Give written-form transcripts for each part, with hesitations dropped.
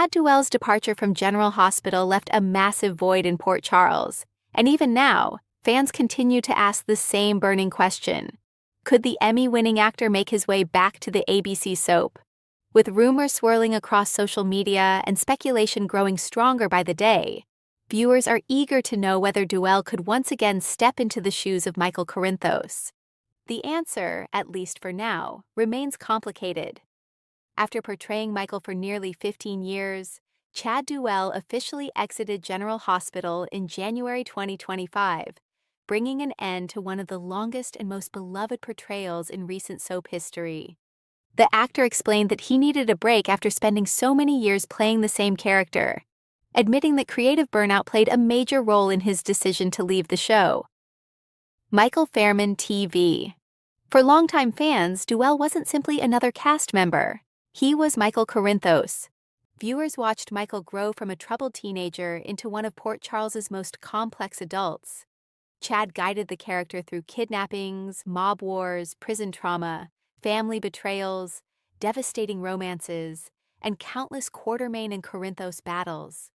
Chad Duell's departure from General Hospital left a massive void in Port Charles, and even now, fans continue to ask the same burning question. Could the Emmy-winning actor make his way back to the ABC soap? With rumors swirling across social media and speculation growing stronger by the day, viewers are eager to know whether Duell could once again step into the shoes of Michael Corinthos. The answer, at least for now, remains complicated. After portraying Michael for nearly 15 years, Chad Duell officially exited General Hospital in January 2025, bringing an end to one of the longest and most beloved portrayals in recent soap history. The actor explained that he needed a break after spending so many years playing the same character, admitting that creative burnout played a major role in his decision to leave the show. Michael Fairman TV. For longtime fans, Duell wasn't simply another cast member. He was Michael Corinthos. Viewers watched Michael grow from a troubled teenager into one of Port Charles's most complex adults. Chad guided the character through kidnappings, mob wars, prison trauma, family betrayals, devastating romances, and countless Quartermain and Corinthos battles.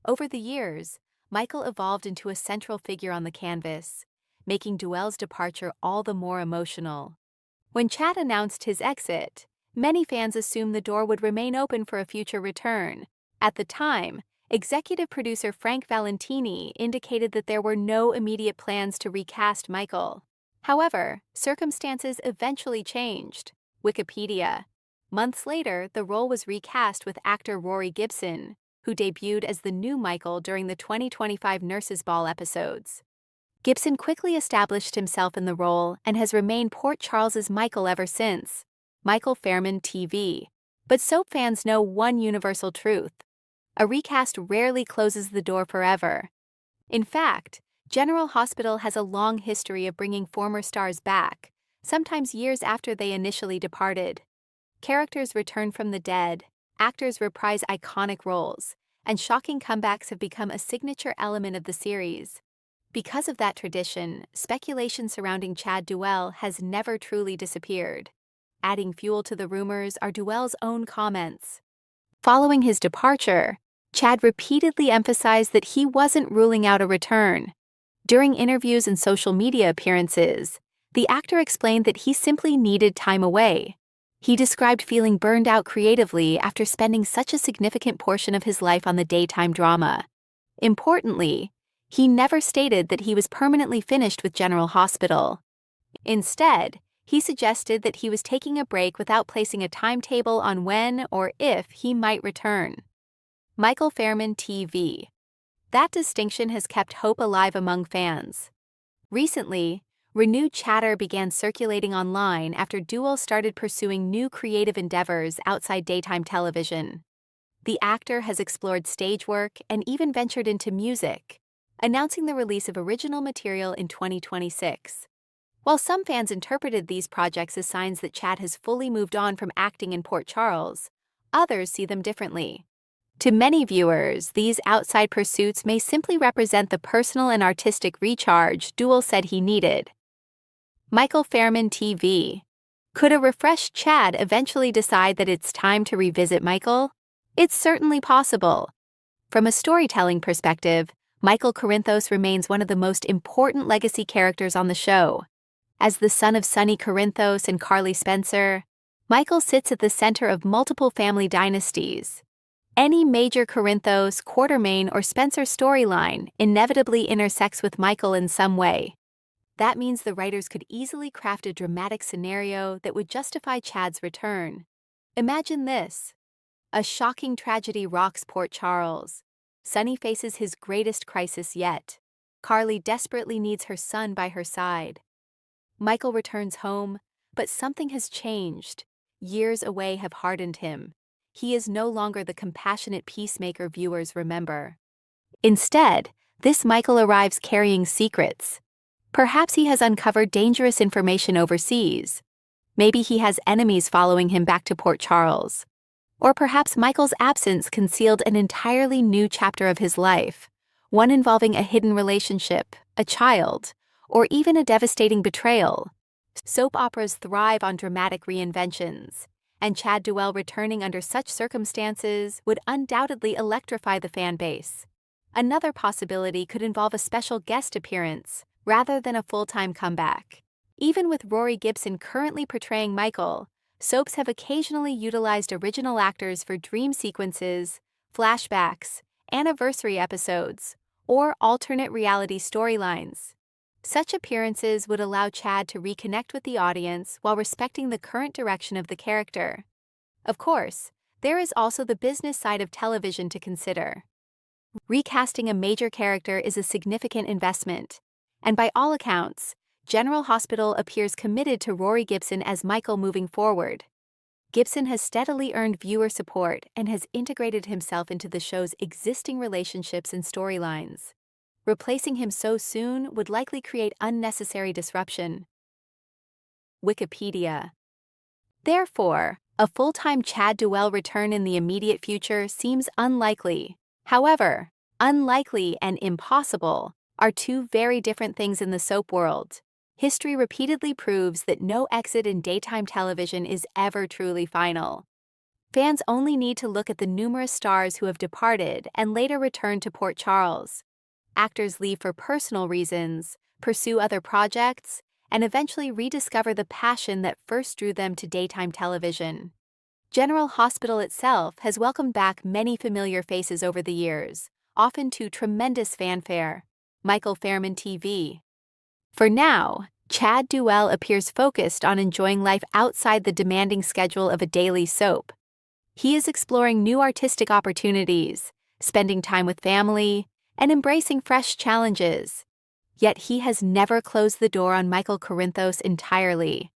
Over the years, Michael evolved into a central figure on the canvas, making Duell's departure all the more emotional. When Chad announced his exit, many fans assumed the door would remain open for a future return. At the time, executive producer Frank Valentini indicated that there were no immediate plans to recast Michael. However, circumstances eventually changed. Wikipedia. Months later, the role was recast with actor Rory Gibson, who debuted as the new Michael during the 2025 Nurses Ball episodes. Gibson quickly established himself in the role and has remained Port Charles's Michael ever since. Michael Fairman TV. But soap fans know one universal truth. A recast rarely closes the door forever. In fact, General Hospital has a long history of bringing former stars back, sometimes years after they initially departed. Characters return from the dead, actors reprise iconic roles, and shocking comebacks have become a signature element of the series. Because of that tradition, speculation surrounding Chad Duell has never truly disappeared. Adding fuel to the rumors are Duell's own comments. Following his departure, Chad repeatedly emphasized that he wasn't ruling out a return. During interviews and social media appearances, the actor explained that he simply needed time away. He described feeling burned out creatively after spending such a significant portion of his life on the daytime drama. Importantly, he never stated that he was permanently finished with General Hospital. Instead, he suggested that he was taking a break without placing a timetable on when or if he might return. Michael Fairman TV. That distinction has kept hope alive among fans. Recently, renewed chatter began circulating online after Duell started pursuing new creative endeavors outside daytime television. The actor has explored stage work and even ventured into music, announcing the release of original material in 2026. While some fans interpreted these projects as signs that Chad has fully moved on from acting in Port Charles, others see them differently. To many viewers, these outside pursuits may simply represent the personal and artistic recharge Duell said he needed. Michael Fairman TV. Could a refreshed Chad eventually decide that it's time to revisit Michael? It's certainly possible. From a storytelling perspective, Michael Corinthos remains one of the most important legacy characters on the show. As the son of Sonny Corinthos and Carly Spencer, Michael sits at the center of multiple family dynasties. Any major Corinthos, Quartermain, or Spencer storyline inevitably intersects with Michael in some way. That means the writers could easily craft a dramatic scenario that would justify Chad's return. Imagine this. A shocking tragedy rocks Port Charles. Sonny faces his greatest crisis yet. Carly desperately needs her son by her side. Michael returns home, but something has changed. Years away have hardened him. He is no longer the compassionate peacemaker viewers remember. Instead, this Michael arrives carrying secrets. Perhaps he has uncovered dangerous information overseas. Maybe he has enemies following him back to Port Charles. Or perhaps Michael's absence concealed an entirely new chapter of his life, one involving a hidden relationship, a child, or even a devastating betrayal. Soap operas thrive on dramatic reinventions, and Chad Duell returning under such circumstances would undoubtedly electrify the fan base. Another possibility could involve a special guest appearance, rather than a full-time comeback. Even with Rory Gibson currently portraying Michael, soaps have occasionally utilized original actors for dream sequences, flashbacks, anniversary episodes, or alternate reality storylines. Such appearances would allow Chad to reconnect with the audience while respecting the current direction of the character. Of course, there is also the business side of television to consider. Recasting a major character is a significant investment, and by all accounts, General Hospital appears committed to Rory Gibson as Michael moving forward. Gibson has steadily earned viewer support and has integrated himself into the show's existing relationships and storylines. Replacing him so soon would likely create unnecessary disruption. Wikipedia. Therefore, a full-time Chad Duell return in the immediate future seems unlikely. However, unlikely and impossible are two very different things in the soap world. History repeatedly proves that no exit in daytime television is ever truly final. Fans only need to look at the numerous stars who have departed and later returned to Port Charles. Actors leave for personal reasons, pursue other projects, and eventually rediscover the passion that first drew them to daytime television. General Hospital itself has welcomed back many familiar faces over the years, often to tremendous fanfare. Michael Fairman TV. For now, Chad Duell appears focused on enjoying life outside the demanding schedule of a daily soap. He is exploring new artistic opportunities, spending time with family, and embracing fresh challenges. Yet he has never closed the door on Michael Corinthos entirely.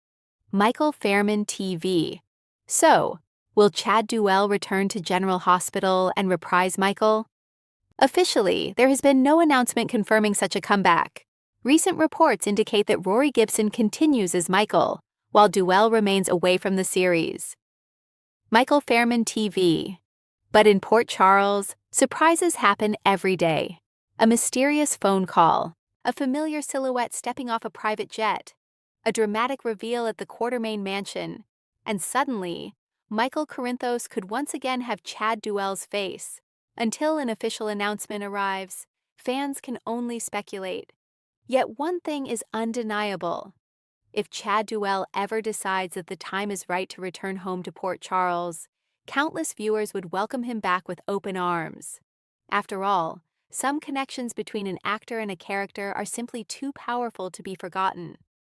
Michael Fairman TV. So, will Chad Duell return to General Hospital and reprise Michael? Officially, there has been no announcement confirming such a comeback. Recent reports indicate that Rory Gibson continues as Michael, while Duell remains away from the series. Michael Fairman TV. But in Port Charles, surprises happen every day. A mysterious phone call, a familiar silhouette stepping off a private jet, a dramatic reveal at the Quartermain mansion, and suddenly, Michael Corinthos could once again have Chad Duell's face. Until an official announcement arrives, fans can only speculate. Yet one thing is undeniable. If Chad Duell ever decides that the time is right to return home to Port Charles, countless viewers would welcome him back with open arms. After all, some connections between an actor and a character are simply too powerful to be forgotten.